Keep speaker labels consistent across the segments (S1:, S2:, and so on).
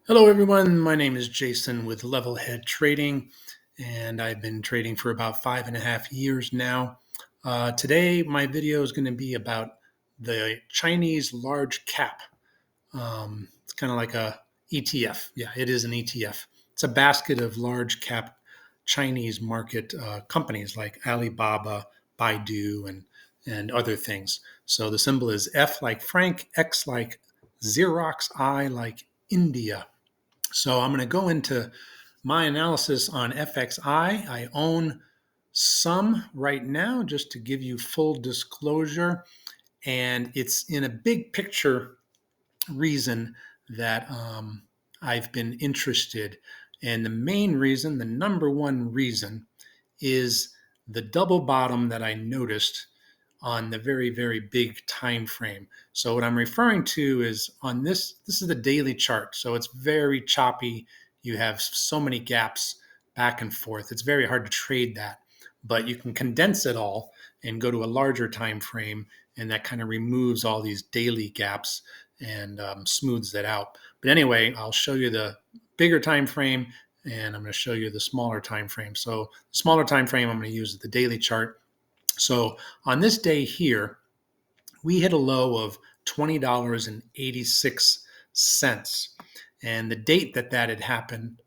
S1: Hello, everyone. My name is Jason with Levelhead Trading, and I've been trading for about 5.5 years now. Today, my video is going to be about the Chinese large cap. It's kind of like a ETF. Yeah, it is an ETF. It's a basket of large cap Chinese market companies like Alibaba, Baidu, and other things. So the symbol is F like Frank, X like Xerox, I like India. So I'm going to go into my analysis on FXI. I own some right now just to give you full disclosure. And it's in a big picture reason that I've been interested. And the main reason, the number one reason, is the double bottom that I noticed on the very, very big time frame. So what I'm referring to is on this is the daily chart. So it's very choppy. You have so many gaps back and forth. It's very hard to trade that, but you can condense it all and go to a larger time frame, and that kind of removes all these daily gaps and smooths that out. But anyway, I'll show you the bigger time frame, and I'm going to show you the smaller time frame. So the smaller time frame I'm going to use the daily chart. So on this day here, we hit a low of $20.86. And the date that had happened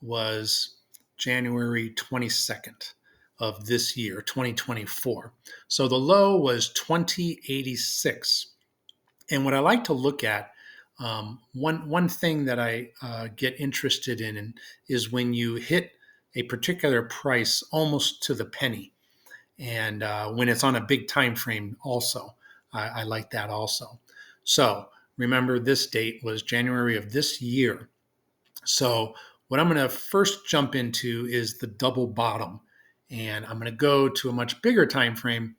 S1: was January 22nd of this year, 2024. So the low was 2086. And what I like to look at, one thing that I get interested in is when you hit a particular price almost to the penny, and when it's on a big time frame also. I like that also. So remember, this date was January of this year. So what I'm going to first jump into is the double bottom, and I'm going to go to a much bigger time frame.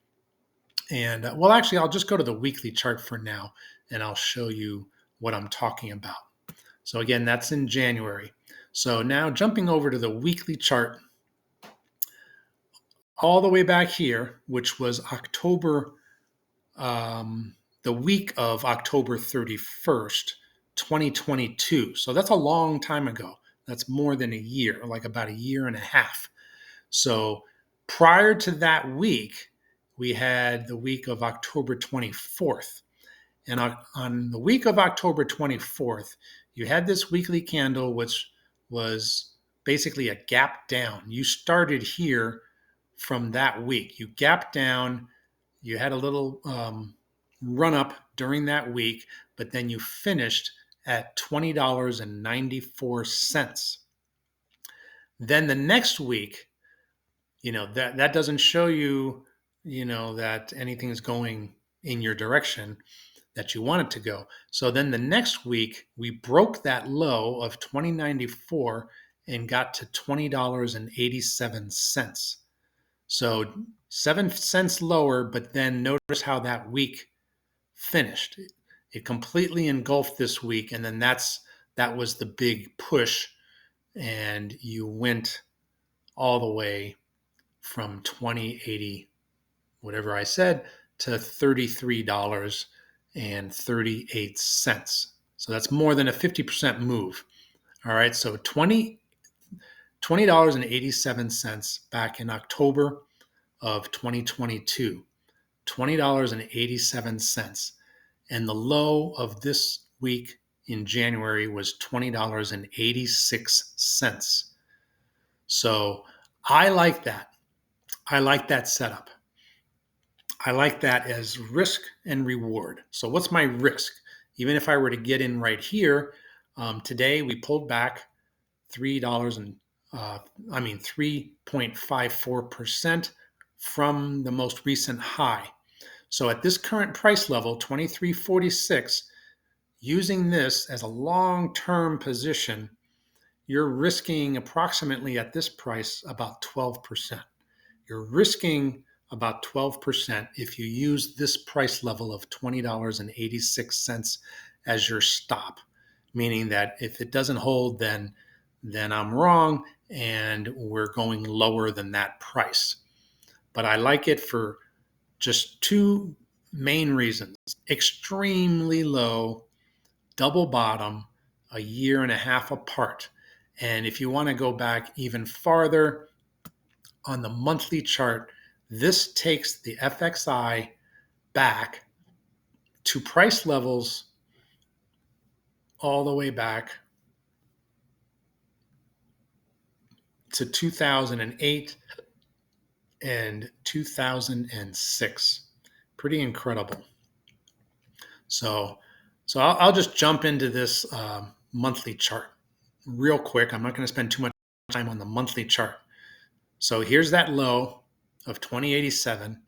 S1: And well, actually, I'll just go to the weekly chart for now, and I'll show you what I'm talking about. So again, that's in January. So now jumping over to the weekly chart, all the way back here, which was October, the week of October 31st, 2022. So that's a long time ago. That's more than a year, like about a year and a half. So prior to that week, we had the week of October 24th. And on the week of October 24th, you had this weekly candle, which was basically a gap down. You started here from that week. You gapped down, you had a little run up during that week, but then you finished at $20.94. Then the next week, that doesn't show you, that anything is going in your direction that you want it to go. So then the next week, we broke that low of 2094 and got to $20.87. So 7 cents lower, but then notice how that week finished. It completely engulfed this week, and then that was the big push, and you went all the way from 2080, whatever I said, to $33.38. So that's more than a 50% move. All right, so $20.87 back in October of 2022. $20.87. And the low of this week in January was $20.86. So I like that. I like that setup. I like that as risk and reward. So what's my risk? Even if I were to get in right here, today we pulled back $3 and 3.54% from the most recent high. So at this current price level, 23.46, using this as a long-term position, you're risking approximately at this price about 12%. You're risking about 12% if you use this price level of $20.86 as your stop, meaning that if it doesn't hold, then I'm wrong and we're going lower than that price. But I like it for just two main reasons: extremely low, double bottom, a year and a half apart. And if you want to go back even farther on the monthly chart, this takes the FXI back to price levels all the way back to 2008 and 2006. Pretty incredible. So, I'll just jump into this monthly chart real quick. I'm not going to spend too much time on the monthly chart. So here's that low of 2087,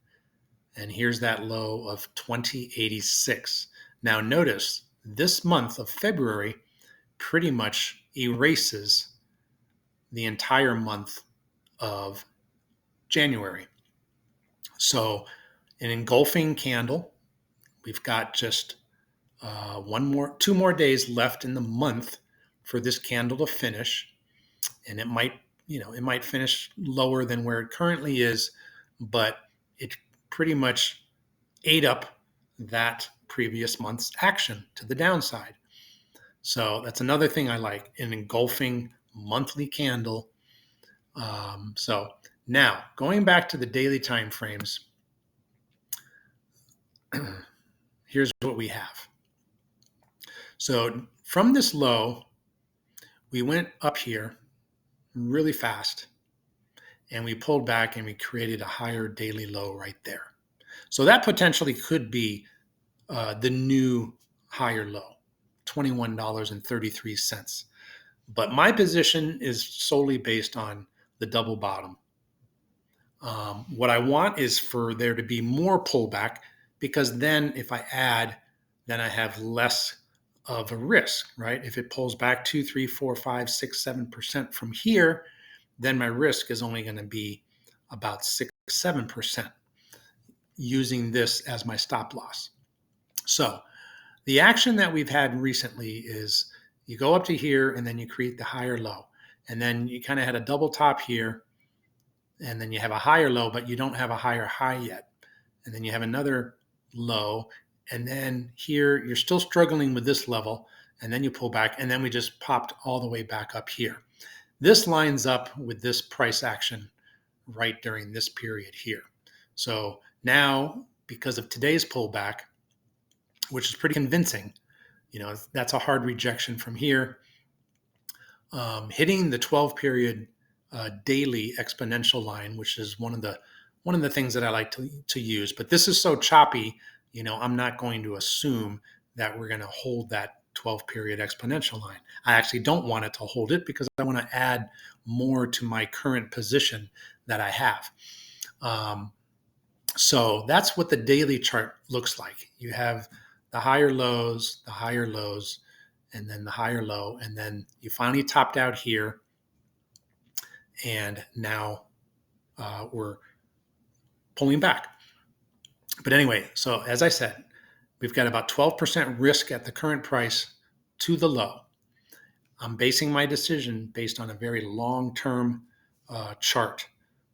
S1: and here's that low of 2086. Now notice this month of February pretty much erases the entire month of January. So an engulfing candle. We've got just two more days left in the month for this candle to finish, and it might finish lower than where it currently is, but it pretty much ate up that previous month's action to the downside. So that's another thing I like, an engulfing monthly candle. So now going back to the daily time frames, here's what we have. So from this low, we went up here really fast and we pulled back and we created a higher daily low right there. So that potentially could be the new higher low, $21.33. But my position is solely based on the double bottom. What I want is for there to be more pullback, because then if I add, then I have less of a risk, right? If it pulls back 2, 3, 4, 5, 6, 7% from here, then my risk is only going to be about 6, 7% using this as my stop loss. So the action that we've had recently is you go up to here and then you create the higher low. And then you kind of had a double top here. And then you have a higher low, but you don't have a higher high yet. And then you have another low. And then here you're still struggling with this level. And then you pull back. And then we just popped all the way back up here. This lines up with this price action right during this period here. So now, because of today's pullback, which is pretty convincing, that's a hard rejection from here. Hitting the 12 period daily exponential line, which is one of the things that I like to use. But this is so choppy, I'm not going to assume that we're going to hold that 12 period exponential line. I actually don't want it to hold it because I want to add more to my current position that I have. So that's what the daily chart looks like. You have the higher lows, and then the higher low, and then you finally topped out here, and now we're pulling back. But anyway, so as I said, we've got about 12% risk at the current price to the low. I'm basing my decision based on a very long-term chart,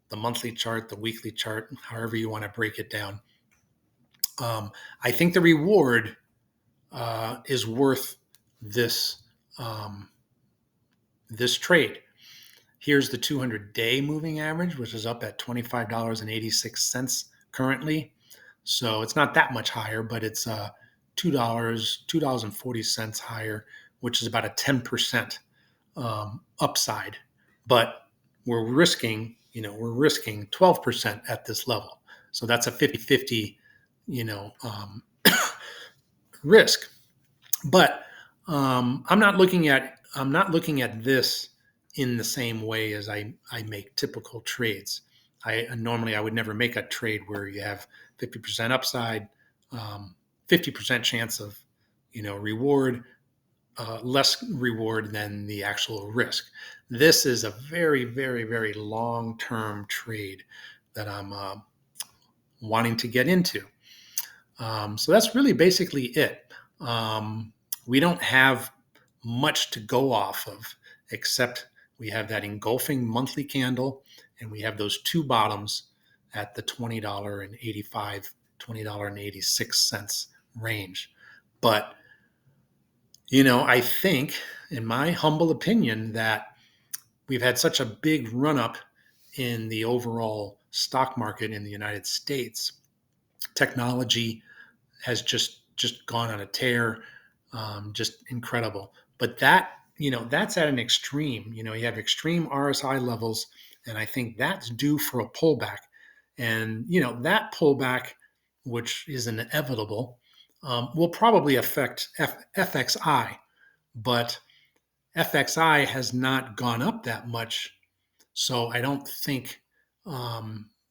S1: the monthly chart, the weekly chart, however you want to break it down. I think the reward is worth this this trade. Here's the 200-day moving average, which is up at $25.86 currently. So it's not that much higher, but it's $2.40 higher, which is about a 10% upside. But we're risking 12% at this level. So that's a 50-50, risk. But I'm not looking at this in the same way as I make typical trades. Normally I would never make a trade where you have 50% upside, 50% chance of reward, less reward than the actual risk. This is a very, very, very long-term trade that I'm wanting to get into. So that's really basically it. We don't have much to go off of, except we have that engulfing monthly candle, and we have those two bottoms at the $20.85, $20.86 range. But, I think in my humble opinion, that we've had such a big run up in the overall stock market in the United States. Technology has just gone on a tear, just incredible. But that's at an extreme. You have extreme RSI levels, and I think that's due for a pullback. And that pullback, which is inevitable, will probably affect FXI, but FXI has not gone up that much, so I don't think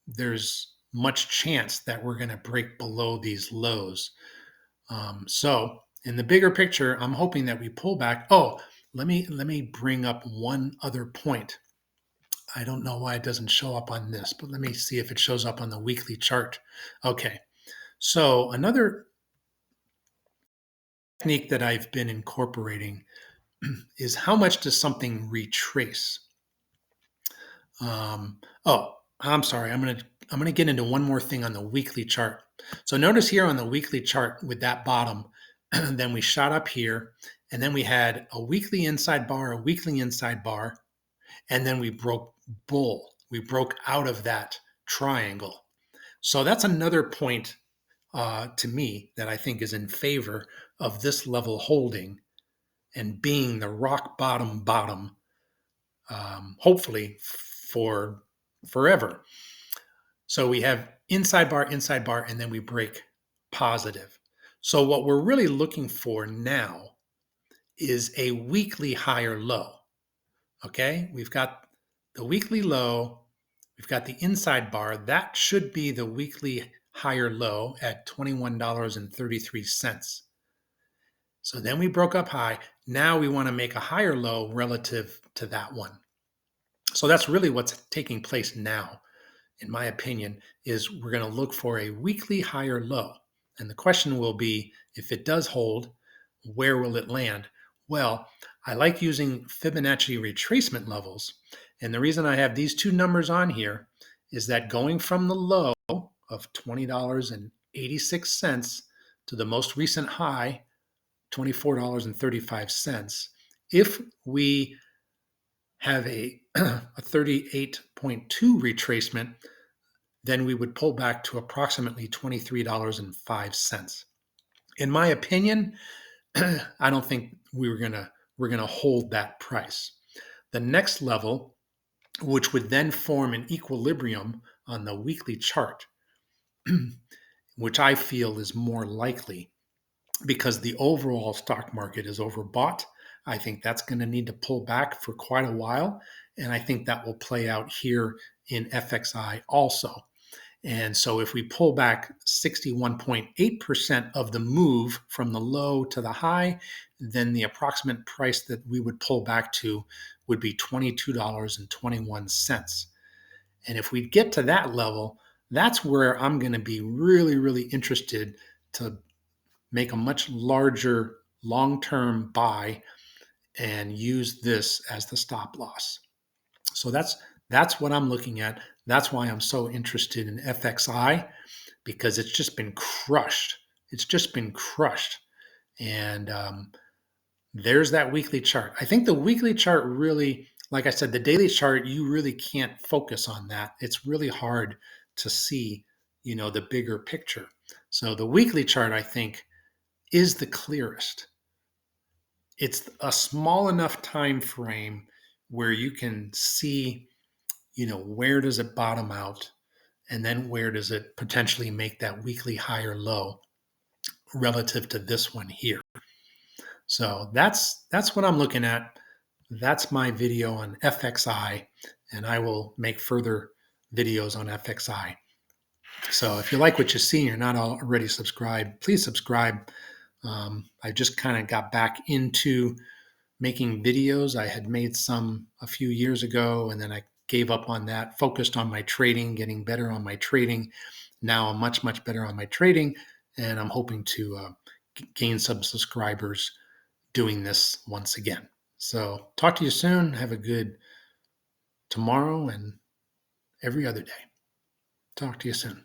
S1: there's much chance that we're going to break below these lows. So in the bigger picture, I'm hoping that we pull back. Oh, let me bring up one other point. I don't know why it doesn't show up on this, but let me see if it shows up on the weekly chart. Okay. So another technique that I've been incorporating is how much does something retrace? Oh, I'm sorry. I'm gonna get into one more thing on the weekly chart. So notice here on the weekly chart with that bottom, then we shot up here, and then we had a weekly inside bar, a weekly inside bar, and then we broke bull. We broke out of that triangle. So that's another point to me that I think is in favor of this level holding and being the rock bottom, hopefully for forever. So we have inside bar, and then we break positive. So what we're really looking for now is a weekly higher low. Okay, we've got the weekly low, we've got the inside bar. That should be the weekly higher low at $21.33. So then we broke up high. Now we want to make a higher low relative to that one. So that's really what's taking place now, in my opinion, is we're going to look for a weekly higher low. And the question will be, if it does hold, where will it land? Well, I like using Fibonacci retracement levels. And the reason I have these two numbers on here is that going from the low of $20.86 to the most recent high, $24.35, if we have a 38.2 retracement, then we would pull back to approximately $23.05. In my opinion, I don't think we're gonna hold that price. The next level, which would then form an equilibrium on the weekly chart, which I feel is more likely because the overall stock market is overbought. I think that's going to need to pull back for quite a while. And I think that will play out here in FXI also. And so if we pull back 61.8% of the move from the low to the high, then the approximate price that we would pull back to would be $22.21. And if we get to that level, that's where I'm going to be really, really interested to make a much larger long-term buy and use this as the stop loss. So that's what I'm looking at. That's why I'm so interested in FXI, because it's just been crushed. It's just been crushed. And there's that weekly chart. I think the weekly chart really, like I said, the daily chart, you really can't focus on that. It's really hard to see, the bigger picture. So the weekly chart, I think, is the clearest. It's a small enough time frame where you can see, where does it bottom out, and then where does it potentially make that weekly higher low relative to this one here. So that's what I'm looking at. That's my video on FXI, and I will make further videos on FXI. So if you like what you see and you're not already subscribed, please subscribe. I just kind of got back into making videos. I had made some a few years ago, and then I gave up on that, focused on my trading, getting better on my trading. Now I'm much, much better on my trading, and I'm hoping to gain some subscribers doing this once again. So talk to you soon. Have a good tomorrow and every other day. Talk to you soon.